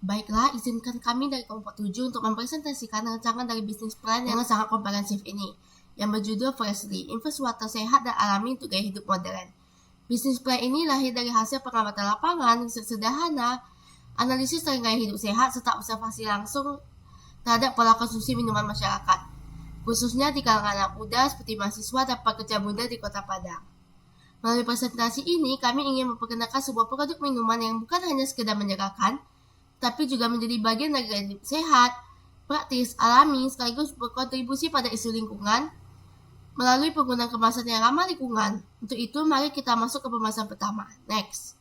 Baiklah, izinkan kami dari kelompok 7 untuk mempresentasikan rancangan dari bisnis plan yang sangat komprehensif ini, yang berjudul Freshly, Invest Water Sehat dan Alami untuk Gaya Hidup Modern. Bisnis plan ini lahir dari hasil pengamatan lapangan, riset sederhana, analisis tren gaya hidup sehat, serta observasi langsung terhadap pola konsumsi minuman masyarakat, khususnya di kalangan anak muda seperti mahasiswa dan pekerja muda di Kota Padang. Melalui presentasi ini, kami ingin memperkenalkan sebuah produk minuman yang bukan hanya sekedar menyegarkan, tapi juga menjadi bagian dari gaya hidup sehat, praktis, alami, sekaligus berkontribusi pada isu lingkungan melalui penggunaan kemasan yang ramah lingkungan. Untuk itu, mari kita masuk ke pembahasan pertama. Next.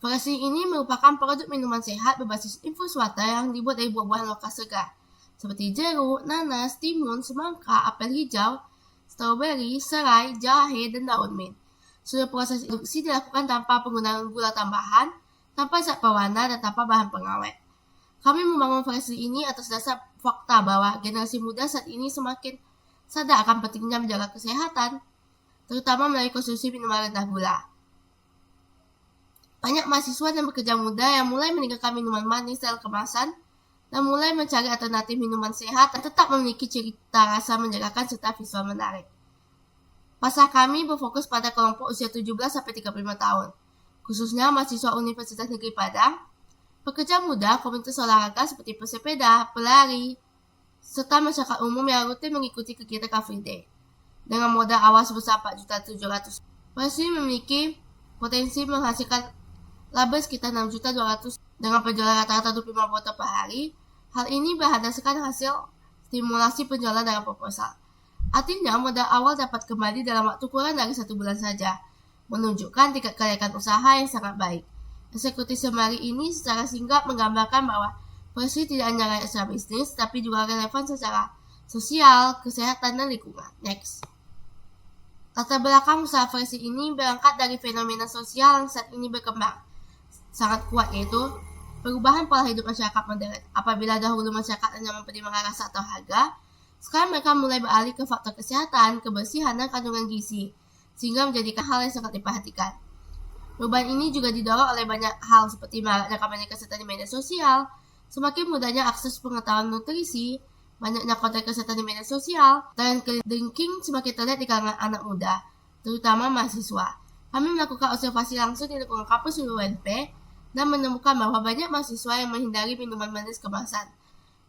Freshly ini merupakan produk minuman sehat berbasis infus water yang dibuat dari buah-buahan lokal segar, seperti jeruk, nanas, timun, semangka, apel hijau, stroberi, serai, jahe, dan daun mint. Seluruh proses produksi dilakukan tanpa penggunaan gula tambahan, tanpa zat pewarna, dan tanpa bahan pengawet. Kami membangun Freshly ini atas dasar fakta bahwa generasi muda saat ini semakin sadar akan pentingnya menjaga kesehatan, terutama melalui konsumsi minuman rendah gula. Banyak mahasiswa dan pekerja muda yang mulai meninggalkan minuman manis dalam kemasan dan mulai mencari alternatif minuman sehat dan tetap memiliki cita rasa menyegarkan serta visual menarik. Pasar kami berfokus pada kelompok usia 17-35 tahun, khususnya mahasiswa Universitas Negeri Padang, pekerja muda, komunitas olahraga seperti pesepeda, pelari, serta masyarakat umum yang rutin mengikuti kegiatan Car Free Day. Dengan modal awal sebesar 4.700.000, Freshly memiliki potensi menghasilkan laba sekitar 6.200.000 dengan penjualan rata-rata 25 botol per hari. Hal ini berdasarkan hasil stimulasi penjualan dalam proposal. Artinya, modal awal dapat kembali dalam waktu kurang dari 1 bulan saja, menunjukkan tingkat kelayakan usaha yang sangat baik. Eksekutif summary ini secara singkat menggambarkan bahwa Freshly tidak hanya relevan secara bisnis, tapi juga relevan secara sosial, kesehatan, dan lingkungan. Next. Latar belakang usaha Freshly ini berangkat dari fenomena sosial yang saat ini berkembang sangat kuat, yaitu perubahan pola hidup masyarakat modern. Apabila dahulu masyarakat hanya mempertimbangkan rasa atau harga, sekarang mereka mulai beralih ke faktor kesehatan, kebersihan, dan kandungan gizi, sehingga menjadikan hal yang sangat diperhatikan. Perubahan ini juga didorong oleh banyak hal seperti maraknya kampanye kesehatan di media sosial, semakin mudahnya akses pengetahuan nutrisi, banyaknya konten kesehatan di media sosial, dan drinking semakin terlihat di kalangan anak muda, terutama mahasiswa. Kami melakukan observasi langsung di lingkungan kampus UNP dan menemukan bahwa banyak mahasiswa yang menghindari minuman manis kemasan.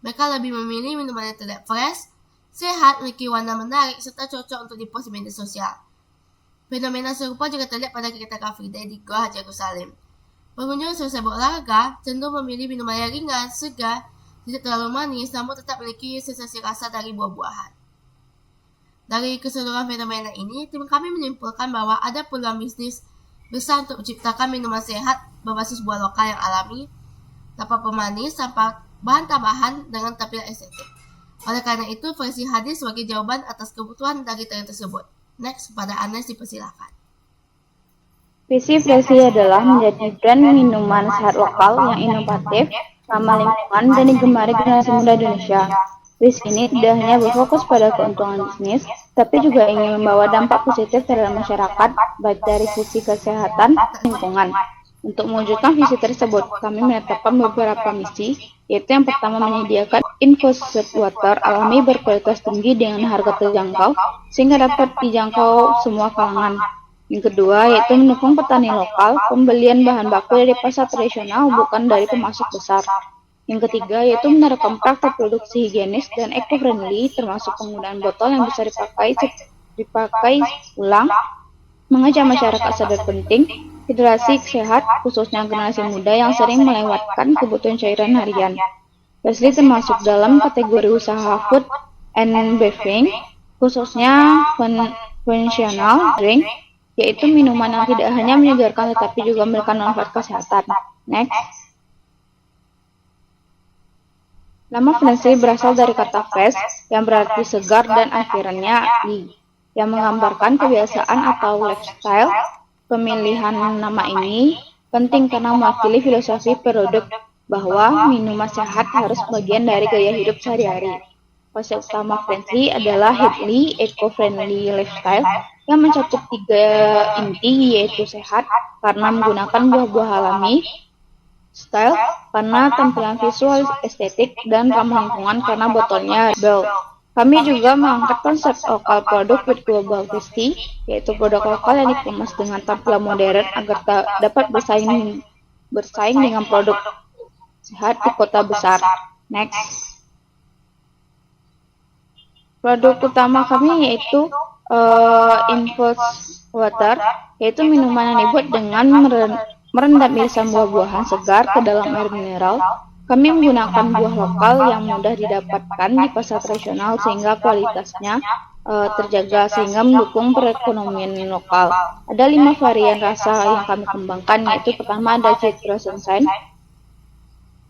Mereka lebih memilih minuman yang terlihat fresh, sehat, memiliki warna menarik, serta cocok untuk dipost di media sosial. Fenomena serupa juga terlihat pada kegiatan Car Free Day di Gua Haji Yerusalem. Pengunjung selesai berolahraga cenderung memilih minuman yang ringan, segar, tidak terlalu manis, namun tetap memiliki sensasi rasa dari buah-buahan. Dari keseluruhan fenomena ini, tim kami menyimpulkan bahwa ada peluang bisnis besar untuk menciptakan minuman sehat berbasis buah lokal yang alami, tanpa pemanis, tanpa bahan tambahan, dengan tampilan estetik. Oleh karena itu, Freshly hadir sebagai jawaban atas kebutuhan dari tren tersebut. Next, pada Anes dipersilakan. Visi Freshly adalah menjadi brand minuman sehat lokal yang inovatif, ramah lingkungan, dan digemari generasi muda Indonesia. Wis ini tidak hanya berfokus pada keuntungan bisnis, tapi juga ingin membawa dampak positif terhadap masyarakat, baik dari sisi kesehatan dan lingkungan. Untuk mewujudkan visi tersebut, kami menetapkan beberapa misi, yaitu yang pertama menyediakan infused water alami berkualitas tinggi dengan harga terjangkau, sehingga dapat dijangkau semua kalangan. Yang kedua, yaitu mendukung petani lokal, pembelian bahan baku dari pasar tradisional, bukan dari pemasok besar. Yang ketiga, yaitu menerapkan praktek produksi higienis dan eco-friendly, termasuk penggunaan botol yang bisa dipakai ulang, mengajak masyarakat sadar penting hidrasi sehat, khususnya generasi muda yang sering melewatkan kebutuhan cairan harian. Freshly termasuk dalam kategori usaha food and beverage, khususnya conventional drink, yaitu minuman yang tidak hanya menyegarkan tetapi juga memberikan manfaat kesehatan. Next. Nama Freshly berasal dari kata fresh yang berarti segar dan akhirannya "ly", yang menggambarkan kebiasaan atau lifestyle. Pemilihan nama ini penting karena mewakili filosofi produk bahwa minuman sehat harus bagian dari gaya hidup sehari-hari. Konsep utama Freshly adalah healthy, eco-friendly lifestyle yang mencakup 3 inti, yaitu sehat karena menggunakan buah-buah alami, style karena tampilan visual estetik dan ramah lingkungan karena botolnya Bell. Kami juga mengangkat konsep lokal produk with global tasty, yaitu produk lokal yang dikemas dengan tampilan modern agar dapat bersaing dengan produk sehat di kota besar. Next. Produk utama kami yaitu Infused Water, yaitu minuman yang dibuat dengan merendam irisan buah-buahan segar ke dalam air mineral. Kami menggunakan buah lokal yang mudah didapatkan di pasar tradisional sehingga kualitasnya terjaga sehingga mendukung perekonomian lokal. Ada 5 varian rasa yang kami kembangkan, yaitu pertama ada Citrus Sunshine,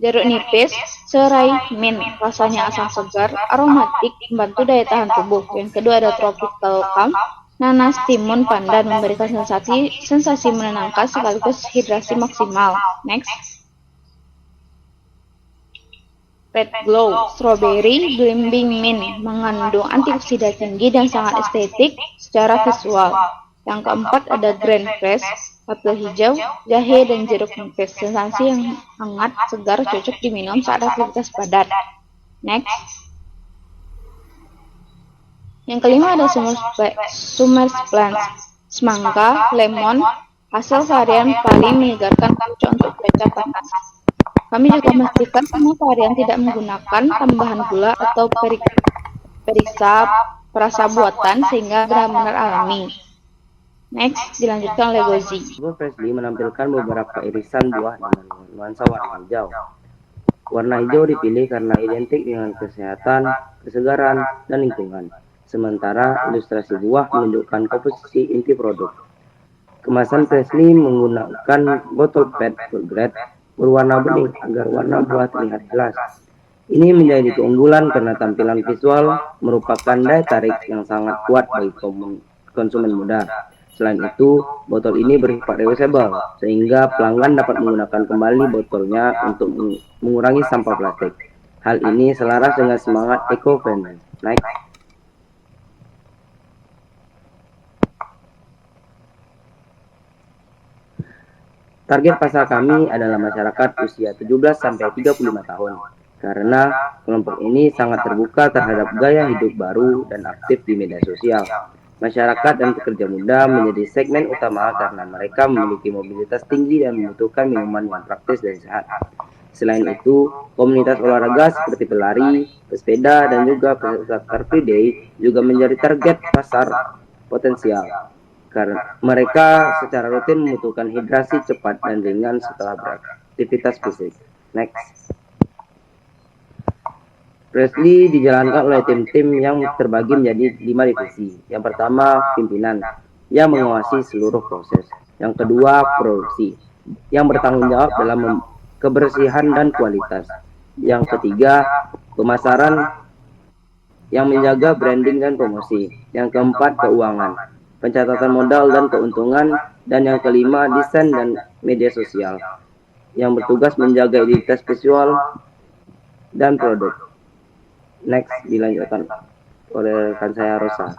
jeruk nipis, serai, mint, rasanya asam segar, aromatik, membantu daya tahan tubuh. Yang kedua ada Tropical Calm, nanas, timun, pandan, memberikan sensasi menenangkan sekaligus hidrasi maksimal. Next. Red Glow, Strawberry, Blimbing Mint, mengandung antioksidan tinggi dan sangat estetik secara visual. Yang keempat ada Grand Fresh, apel hijau, jahe, dan jeruk nipis. Sensasi yang hangat, segar, cocok diminum saat aktivitas padat. Next. Yang kelima ada Summer Splash, semangka, lemon, hasil varian paling menyegarkan cocok untuk cuaca panas. Kami juga memastikan semua varian tidak menggunakan tambahan gula atau periksa perasa buatan sehingga benar-benar alami. Next, dilanjutkan oleh Gozi. Logo Freshly menampilkan beberapa irisan buah dengan nuansa warna hijau. Warna hijau dipilih karena identik dengan kesehatan, kesegaran, dan lingkungan. Sementara ilustrasi buah menunjukkan komposisi inti produk. Kemasan Freshly menggunakan botol PET food grade berwarna bening agar warna buah terlihat jelas. Ini menjadi keunggulan karena tampilan visual merupakan daya tarik yang sangat kuat bagi konsumen muda. Selain itu, botol ini bersifat reusable, sehingga pelanggan dapat menggunakan kembali botolnya untuk mengurangi sampah plastik. Hal ini selaras dengan semangat eco-friendly. Next. Target pasar kami adalah masyarakat usia 17-35 tahun, karena kelompok ini sangat terbuka terhadap gaya hidup baru dan aktif di media sosial. Masyarakat dan pekerja muda menjadi segmen utama karena mereka memiliki mobilitas tinggi dan membutuhkan minuman yang praktis dan sehat. Selain itu, komunitas olahraga seperti pelari, pesepeda, dan juga peserta Car Free Day juga menjadi target pasar potensial. Karena mereka secara rutin membutuhkan hidrasi cepat dan ringan setelah beraktivitas fisik. Next. Freshly dijalankan oleh tim-tim yang terbagi menjadi 5 divisi. Yang pertama, pimpinan yang mengawasi seluruh proses. Yang kedua, produksi yang bertanggung jawab dalam kebersihan dan kualitas. Yang ketiga, pemasaran yang menjaga branding dan promosi. Yang keempat, keuangan, pencatatan modal dan keuntungan, dan yang kelima desain dan media sosial yang bertugas menjaga identitas visual dan produk. Next, dilanjutkan oleh rekan saya Rosa.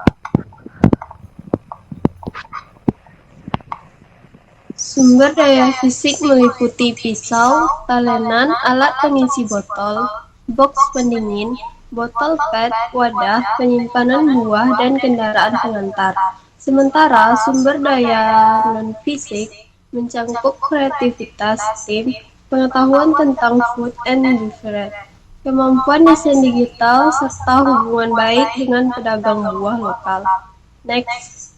Sumber daya fisik meliputi pisau, talenan, alat pengisi botol, box pendingin, botol PET, wadah, penyimpanan buah, dan kendaraan pengantar. Sementara sumber daya non-fisik mencangkup kreativitas tim, pengetahuan tentang food and beverage, kemampuan desain digital, serta hubungan baik dengan pedagang buah lokal. Next.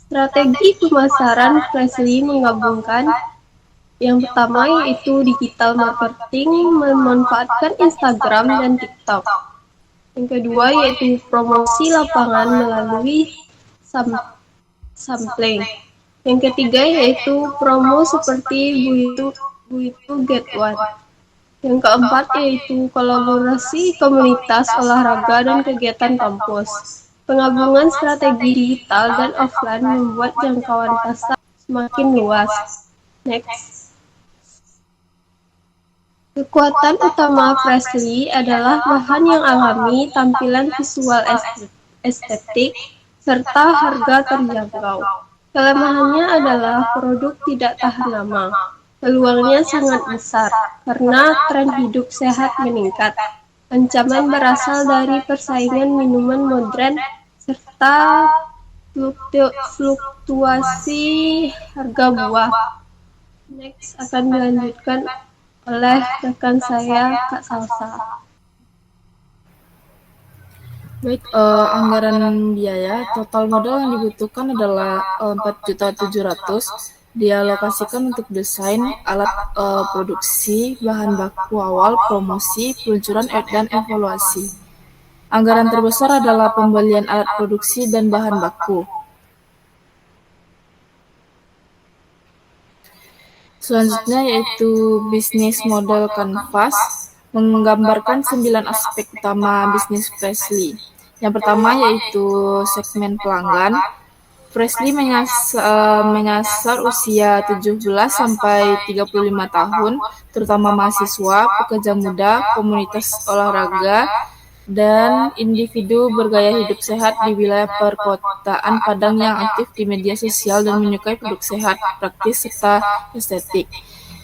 Strategi pemasaran Freshly menggabungkan yang pertama yaitu digital marketing memanfaatkan Instagram dan TikTok. Yang kedua yaitu promosi lapangan melalui sampling. Yang ketiga yaitu promo seperti Buitu Get One. Yang keempat yaitu kolaborasi komunitas olahraga dan kegiatan kampus. Penggabungan strategi digital dan offline membuat jangkauan pasar semakin luas. Next. Kekuatan utama Freshly adalah bahan yang alami, tampilan visual estetik, serta harga terjangkau. Kelemahannya adalah produk tidak tahan lama. Peluangnya sangat besar karena tren hidup sehat meningkat. Ancaman berasal dari persaingan minuman modern serta fluktuasi harga buah. Next akan dilanjutkan oleh rekan saya, Kak Salsa. Baik, anggaran biaya total modal yang dibutuhkan adalah 4.700.000 dialokasikan untuk desain, alat produksi, bahan baku awal, promosi, peluncuran, dan evaluasi. Anggaran terbesar adalah pembelian alat produksi dan bahan baku. Selanjutnya yaitu bisnis model kanvas, menggambarkan 9 aspek utama bisnis Freshly. Yang pertama yaitu segmen pelanggan. Freshly menyasar usia 17 sampai 35 tahun, terutama mahasiswa, pekerja muda, komunitas olahraga, dan individu bergaya hidup sehat di wilayah perkotaan Padang yang aktif di media sosial dan menyukai produk sehat, praktis, serta estetik.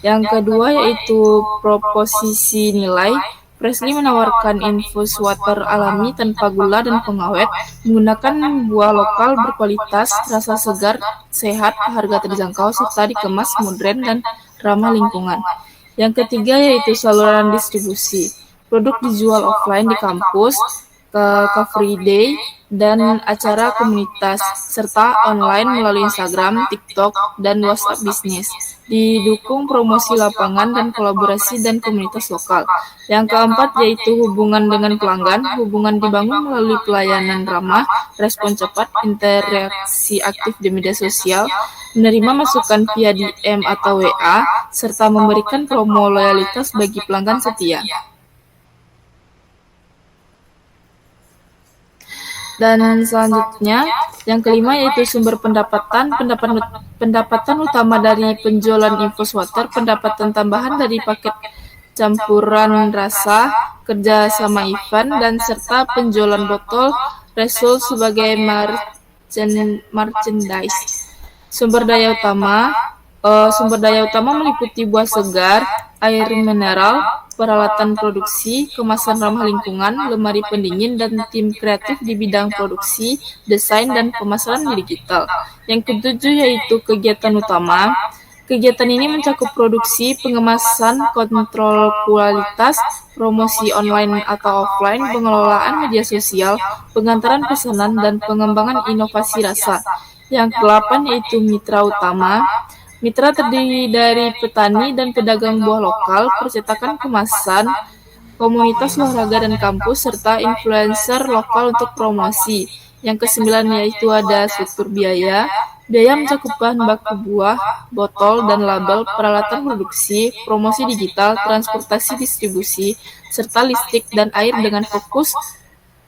Yang kedua yaitu proposisi nilai. Freshly menawarkan infus water alami tanpa gula dan pengawet, menggunakan buah lokal berkualitas, rasa segar, sehat, harga terjangkau, serta dikemas modern dan ramah lingkungan. Yang ketiga yaitu saluran distribusi. Produk dijual offline di kampus, Car Free Day, dan acara komunitas, serta online melalui Instagram, TikTok, dan WhatsApp bisnis. Didukung promosi lapangan dan kolaborasi dan komunitas lokal. Yang keempat yaitu hubungan dengan pelanggan. Hubungan dibangun melalui pelayanan ramah, respon cepat, interaksi aktif di media sosial, menerima masukan via DM atau WA, serta memberikan promo loyalitas bagi pelanggan setia. Dan selanjutnya, yang kelima yaitu sumber pendapatan. Pendapatan utama dari penjualan infus water, pendapatan tambahan dari paket campuran rasa, kerja sama event, dan serta penjualan botol Resul sebagai merchandise. Sumber daya utama meliputi buah segar, air mineral, peralatan produksi, kemasan ramah lingkungan, lemari pendingin, dan tim kreatif di bidang produksi, desain, dan pemasaran digital. Yang ketujuh yaitu kegiatan utama. Kegiatan ini mencakup produksi, pengemasan, kontrol kualitas, promosi online atau offline, pengelolaan media sosial, pengantaran pesanan, dan pengembangan inovasi rasa. Yang ke-8 yaitu mitra utama. Mitra terdiri dari petani dan pedagang buah lokal, percetakan kemasan, komunitas olahraga dan kampus, serta influencer lokal untuk promosi. Yang ke-9 yaitu ada struktur biaya. Biaya mencakup bahan baku buah, botol, dan label, peralatan produksi, promosi digital, transportasi distribusi, serta listrik dan air dengan fokus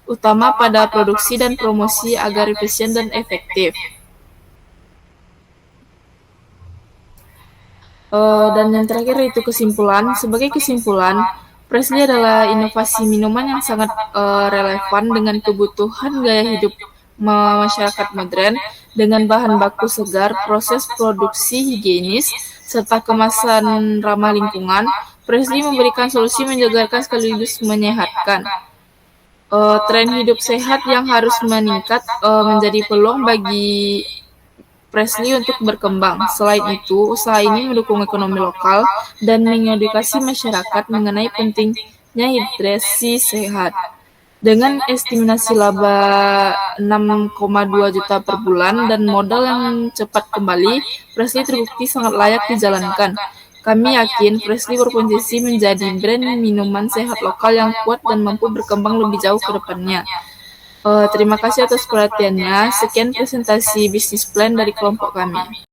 utama pada produksi dan promosi agar efisien dan efektif. Dan yang terakhir itu kesimpulan. Sebagai kesimpulan, Freshly adalah inovasi minuman yang sangat relevan dengan kebutuhan gaya hidup masyarakat modern dengan bahan baku segar, proses produksi higienis, serta kemasan ramah lingkungan. Freshly memberikan solusi menyegarkan sekaligus menyehatkan. Tren hidup sehat yang harus meningkat menjadi peluang bagi Freshly untuk berkembang. Selain itu, usaha ini mendukung ekonomi lokal dan mengedukasi masyarakat mengenai pentingnya hidrasi sehat. Dengan estimasi laba 6,2 juta per bulan dan modal yang cepat kembali, Freshly terbukti sangat layak dijalankan. Kami yakin Freshly berpotensi menjadi brand minuman sehat lokal yang kuat dan mampu berkembang lebih jauh ke depannya. Terima kasih atas perhatiannya. Sekian presentasi bisnis plan dari kelompok kami.